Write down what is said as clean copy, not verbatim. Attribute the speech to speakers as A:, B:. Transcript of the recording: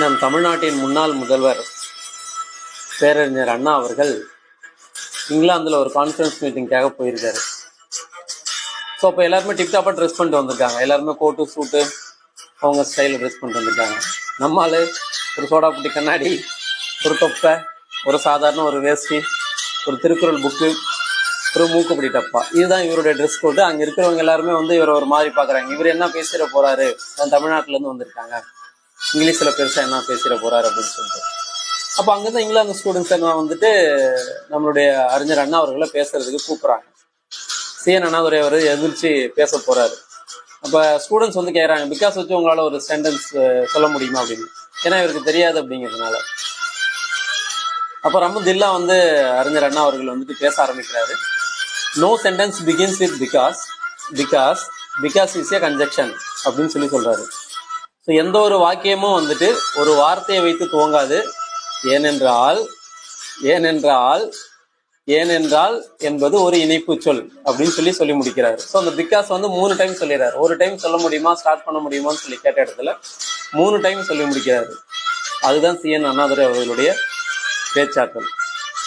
A: நம் தமிழ்நாட்டின் முன்னாள் முதல்வர் பேரறிஞர் அண்ணா அவர்கள் இங்கிலாந்தில் ஒரு கான்ஃபரன்ஸ் மீட்டிங்காக போயிருக்காரு. ஸோ அப்போ எல்லாருமே டிப்டாப்பாக ட்ரெஸ் பண்ணிட்டு வந்திருக்காங்க. எல்லாருமே கோட்டு சூட்டு அவங்க ஸ்டைலில் ட்ரெஸ் பண்ணிட்டு வந்திருக்காங்க. நம்மால் ஒரு சோடா புட்டி கண்ணாடி, ஒரு தொப்பை, ஒரு சாதாரண ஒரு வேஷ்டி, ஒரு திருக்குறள் புக்கு, ஒரு மூக்குப்பிடி டப்பா, இதுதான் இவருடைய ட்ரெஸ் கோட்டு. அங்கே இருக்கிறவங்க எல்லாருமே இவரை ஒரு மாதிரி பார்க்குறாங்க. இவர் என்ன பேசிட போகிறாரு, தமிழ்நாட்டிலேருந்து வந்திருக்காங்க, இங்கிலீஷில் பெருசாக என்ன பேசிட போகிறாரு அப்படின்னு சொல்லிட்டு. அப்போ அங்கேருந்து இங்கிலாந்து ஸ்டூடெண்ட்ஸ் எல்லாம் நம்மளுடைய அறிஞர் அண்ணா அவர்களை பேசுறதுக்கு கூப்பிட்றாங்க. சிஎன் அண்ணாதுரை அவர் எதிர்த்து பேச போகிறாரு. அப்போ ஸ்டூடெண்ட்ஸ் கேட்குறாங்க, பிகாஸ் வச்சு உங்களால் ஒரு சென்டென்ஸ் சொல்ல முடியுமா அப்படின்னு. ஏன்னா இவருக்கு தெரியாது அப்படிங்கிறதுனால. அப்போ ரொம்ப தில்லா அறிஞர் அண்ணா அவர்கள் பேச ஆரம்பிக்கிறாரு. No sentence begins with because, because because is a conjunction அப்படின்னு சொல்றாரு. ஸோ எந்த ஒரு வாக்கியமும் ஒரு வார்த்தையை வைத்து துவங்காது. ஏனென்றால் ஏனென்றால் ஏனென்றால் என்பது ஒரு இணைப்பு சொல் அப்படின்னு சொல்லி முடிக்கிறாரு. ஸோ அந்த பிகாஸ் 3 டைம் சொல்லிடுறாரு. ஒரு டைம் சொல்ல முடியுமா, ஸ்டார்ட் பண்ண முடியுமான்னு சொல்லி கேட்ட இடத்துல 3 டைம் சொல்லி முடிக்கிறாரு. அதுதான் சிஎன் அண்ணாதுரை அவர்களுடைய பேச்சாற்றல்.